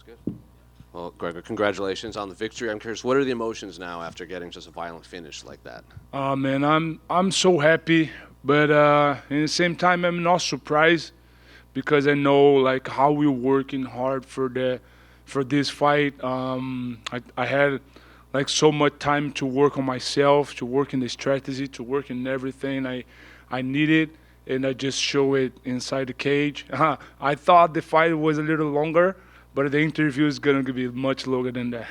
good. Well, Gregor, congratulations on the victory. I'm curious, what are the emotions now after getting just a violent finish like that? Man, I'm so happy, but in the same time, I'm not surprised because I know like how we're working hard for this fight. I had like so much time to work on myself, to work in the strategy, to work in everything I needed, and I just show it inside the cage. I thought the fight was a little longer, but the interview is gonna be much longer than that.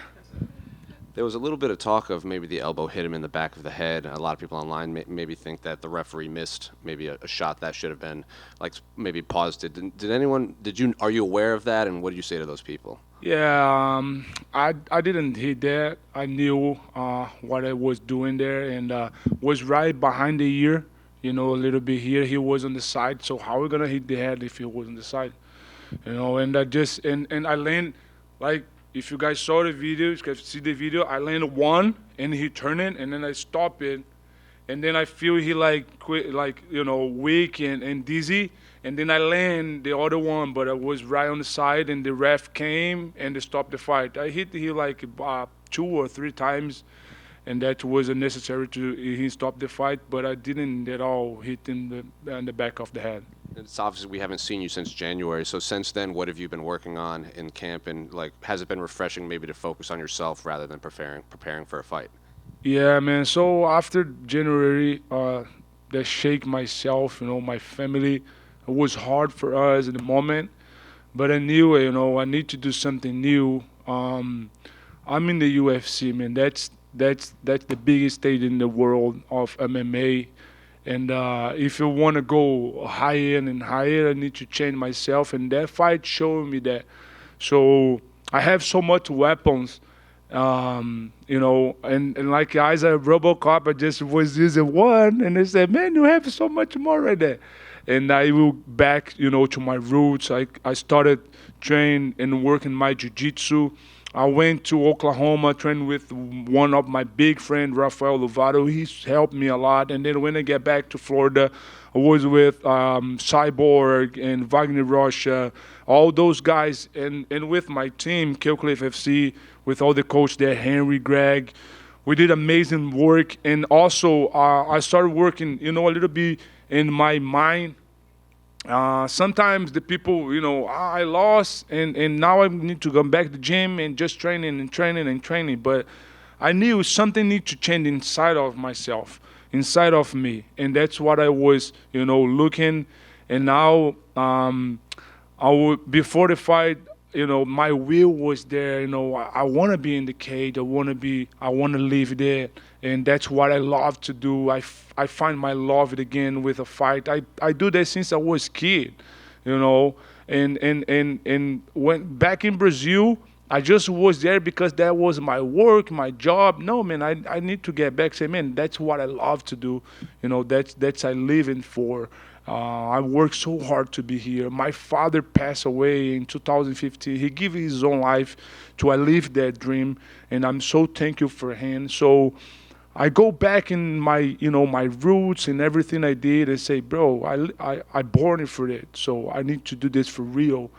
There was a little bit of talk of maybe the elbow hit him in the back of the head. A lot of people online maybe think that the referee missed maybe a shot that should have been like maybe paused it. Did anyone? Did you? Are you aware of that? And what do you say to those people? Yeah, I didn't hit that. I knew what I was doing there, and was right behind the ear. You know, a little bit here. He was on the side. So how we gonna hit the head if he was on the side? You know, and I just and I land like if you guys saw the video, you guys see the video. I landed one, and he turned it, and then I stop it, and then I feel he like quit, like weak and dizzy, and then I land the other one, but I was right on the side, and the ref came and they stopped the fight. I hit he like 2 or 3 times, and that was unnecessary to he stopped the fight, but I didn't at all hit in the back of the head. It's obviously we haven't seen you since January. So since then, what have you been working on in camp? And like, has it been refreshing maybe to focus on yourself rather than preparing for a fight? Yeah, man. So after January, that shake myself, my family. It was hard for us in the moment, but I knew, I need to do something new. I'm in the UFC, man. That's the biggest stage in the world of MMA. And if you want to go higher and higher, I need to change myself. And that fight showed me that. So I have so much weapons, and like guys at RoboCop, I just was using one, and they said, "Man, you have so much more right there." And I will back, to my roots. I started train and working my jiu-jitsu. I went to Oklahoma, trained with one of my big friend, Rafael Lovato. He's helped me a lot. And then when I get back to Florida, I was with Cyborg and Wagner Rocha, all those guys, and with my team, Killcliff FC, with all the coach there, Henry, Greg. We did amazing work. And also, I started working, a little bit in my mind. Sometimes the people, I lost, and now I need to come back to the gym and just training and training and training. But I knew something need to change inside of myself, inside of me, and that's what I was, looking. And now, before the fight, my will was there. I want to be in the cage. I want to live there, and that's what I love to do. I find my love it again with a fight. I do that since I was kid, you know, and when back in Brazil. I just was there because that was my work, my job. No, man, I need to get back. Say, man, that's what I love to do. That's I living for. I worked so hard to be here. My father passed away in 2015. He gave his own life to I live that dream, and I'm so thankful for him. So I go back in my my roots and everything I did and say, bro, I born it for it. So I need to do this for real.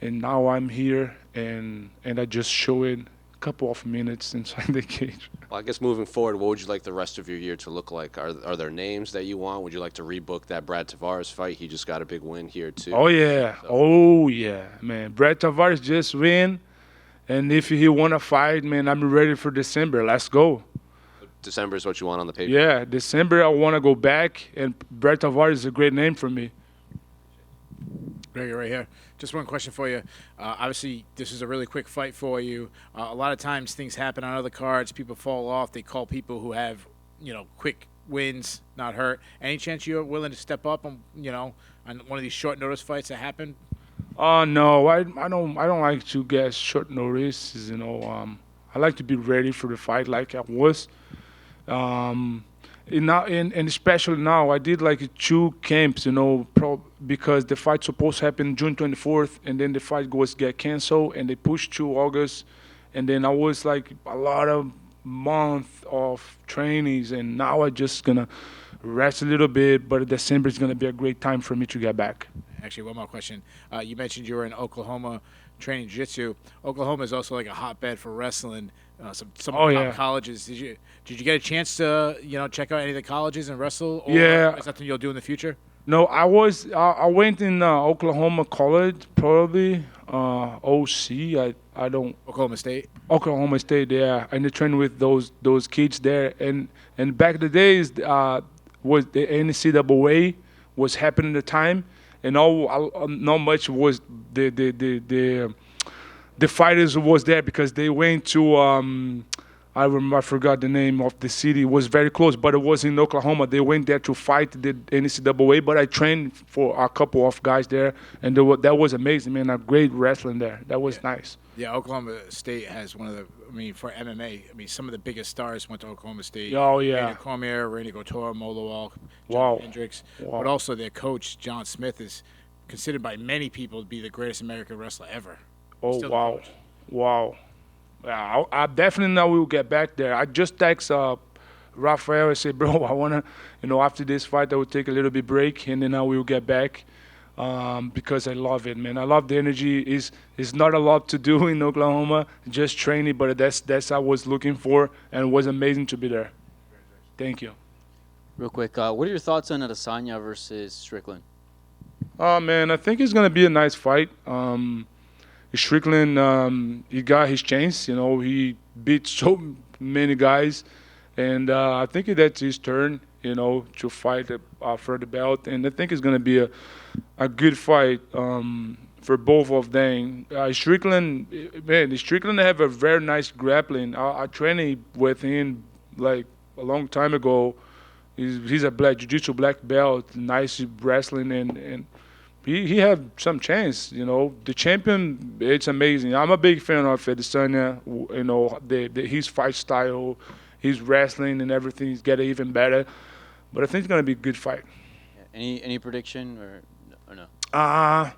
And now I'm here, and I just show it a couple of minutes inside the cage. Well, I guess moving forward, what would you like the rest of your year to look like? Are there names that you want? Would you like to rebook that Brad Tavares fight? He just got a big win here too. Oh yeah, So oh yeah, man. Brett Tavares just win, and if he wanna fight, man, I'm ready for December. Let's go. December is what you want on the paper. Yeah, December I wanna go back, and Brett Tavares is a great name for me. Gregory, right here. Just one question for you. Obviously, this is a really quick fight for you. A lot of times things happen on other cards. People fall off. They call people who have, quick wins, not hurt. Any chance you're willing to step up on one of these short notice fights that happen? No, I don't like to get short notices. I like to be ready for the fight like I was. Um, and especially now, I did like 2 camps, because the fight supposed to happen June 24th, and then the fight goes get canceled, and they pushed to August, and then I was like a lot of month of trainings, and now I just gonna rest a little bit. But December is gonna be a great time for me to get back. Actually, one more question. You mentioned you were in Oklahoma training jiu-jitsu. Oklahoma is also like a hotbed for wrestling. Some Oh of the top yeah, colleges. Did you get a chance to check out any of the colleges and wrestle, or yeah. is that something you'll do in the future? No, I went in Oklahoma College, probably OC. I don't Oklahoma State. Oklahoma State. Yeah, and I trained with those kids there. And back the days was the NCAA was happening at the time, and not much was the fighters was there because they went to I forgot the name of the city. It was very close, but it was in Oklahoma. They went there to fight the NCAA, but I trained for a couple of guys there, and that was amazing, man. A great wrestling there. That was nice. Yeah, Oklahoma State has one of the. I mean, for MMA, I mean, some of the biggest stars went to Oklahoma State. Oh, yeah. Daniel Cormier, Randy Couture, Molowalk, Wow. John Hendricks. Wow. But also their coach, John Smith, is considered by many people to be the greatest American wrestler ever. Oh, Still the wow. coach. Wow. Yeah, I definitely know we'll get back there. I just text Rafael and say, bro, I want to, after this fight, I will take a little bit break, and then I will get back because I love it, man. I love the energy. It's not a lot to do in Oklahoma, just training, but that's what I was looking for, and it was amazing to be there. Thank you. Real quick, what are your thoughts on Adesanya versus Strickland? Oh, man, I think it's going to be a nice fight. Strickland, he got his chance. He beat so many guys, and I think that's his turn. To fight for the belt, and I think it's gonna be a good fight for both of them. Strickland, man, Strickland have a very nice grappling. I trained with him like a long time ago. He's a jiu-jitsu black belt, nice wrestling, and he had some chance. The champion, it's amazing. I'm a big fan of Adesanya. His fight style, his wrestling and everything is getting even better. But I think it's gonna be a good fight. Yeah. Any prediction or no? I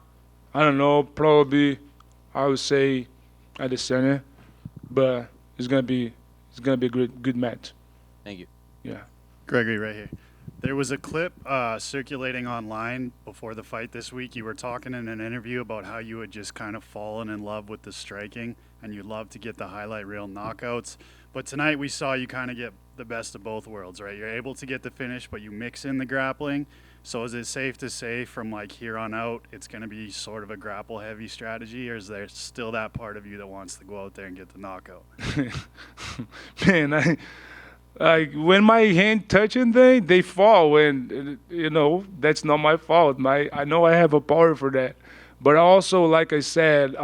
don't know. Probably, I would say Adesanya, but it's gonna be a good match. Thank you. Yeah. Gregory, right here. There was a clip circulating online before the fight this week. You were talking in an interview about how you had just kind of fallen in love with the striking and you love to get the highlight reel knockouts. But tonight we saw you kind of get the best of both worlds, right? You're able to get the finish, but you mix in the grappling. So is it safe to say from like here on out, it's going to be sort of a grapple heavy strategy, or is there still that part of you that wants to go out there and get the knockout? Man, when my hand touching they fall, and that's not my fault. I know I have a power for that, but also, like I said,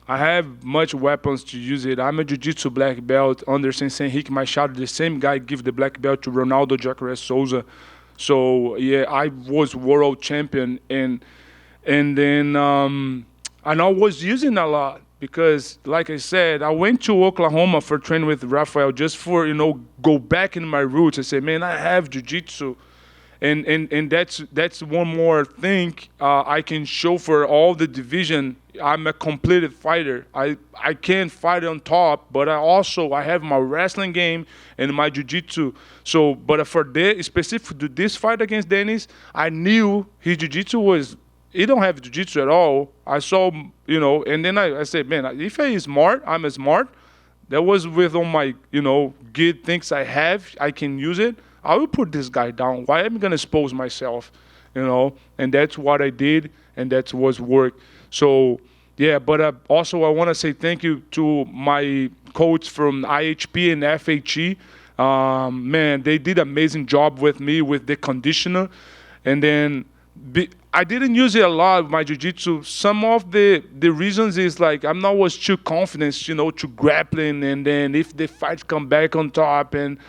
I have much weapons to use it. I'm a jiu-jitsu black belt under Sensei Henrique Machado. The same guy give the black belt to Ronaldo Jacare Souza. So yeah, I was world champion, and then and I was using a lot. Because, like I said, I went to Oklahoma for training with Rafael just for, go back in my roots and say, man, I have jiu-jitsu. And that's one more thing I can show for all the division. I'm a completed fighter. I can fight on top, but I have my wrestling game and my jiu-jitsu. So, but for specific to this fight against Denis, I knew his jiu-jitsu was. He don't have jiu-jitsu at all. I saw, and then I said, man, if he is smart, I'm smart. That was with all my, good things I have. I can use it. I will put this guy down. Why am I gonna expose myself, And that's what I did, and that was work. So yeah, but also I want to say thank you to my coach from IHP and FHE. Man, they did amazing job with me with the conditioner, and then. I didn't use it a lot with my jiu-jitsu. Some of the reasons is like I'm not was too confident, to grappling, and then if the fight come back on top, and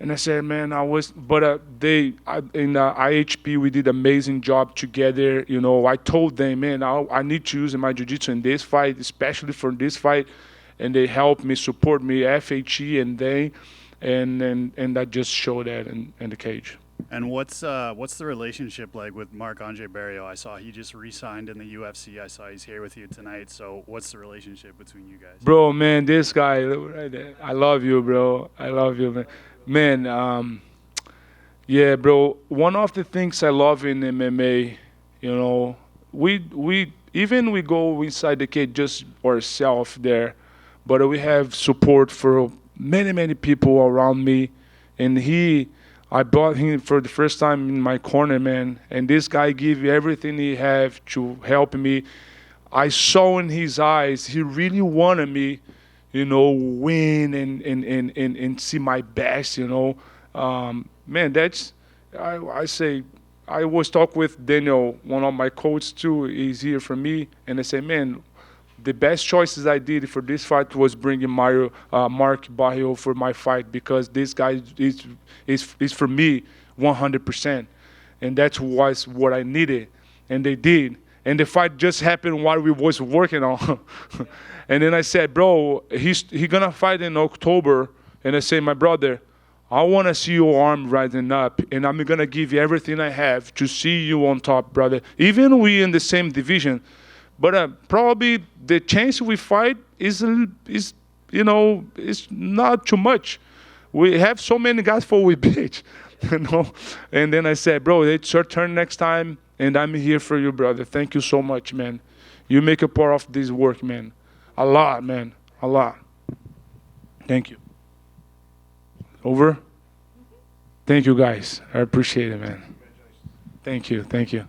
I said, man, I was, but in IHP we did amazing job together. I told them, man, I need to use my jiu-jitsu in this fight, especially for this fight, and they helped me, support me, FHE, and I just showed that in the cage. And what's the relationship like with Marc-Andre Barriault? I saw he just re-signed in the UFC. I saw he's here with you tonight. So what's the relationship between you guys? Bro, man, this guy right there. I love you, bro. I love you, man. Yeah, bro. One of the things I love in MMA You know, we even we go inside the cage just ourselves there, but we have support for many people around me, and I brought him for the first time in my corner, man, and this guy gave everything he have to help me. I saw in his eyes he really wanted me, win and see my best, man, that's I say I was talk with Daniel, one of my coaches too. He's here for me, and I say, man, the best choices I did for this fight was bringing Mark Barrio for my fight because this guy is for me 100%, and that was what I needed, and they did, and the fight just happened while we was working on, and then I said, bro, he gonna fight in October, and I say, my brother, I want to see your arm rising up, and I'm going to give you everything I have to see you on top, brother. Even we in the same division, but probably the chance we fight is not too much. We have so many guys for we beat, And then I said, bro, it's your turn next time, and I'm here for you, brother. Thank you so much, man. You make a part of this work, man. A lot, man. A lot. Thank you. Over. Thank you, guys. I appreciate it, man. Thank you. Thank you.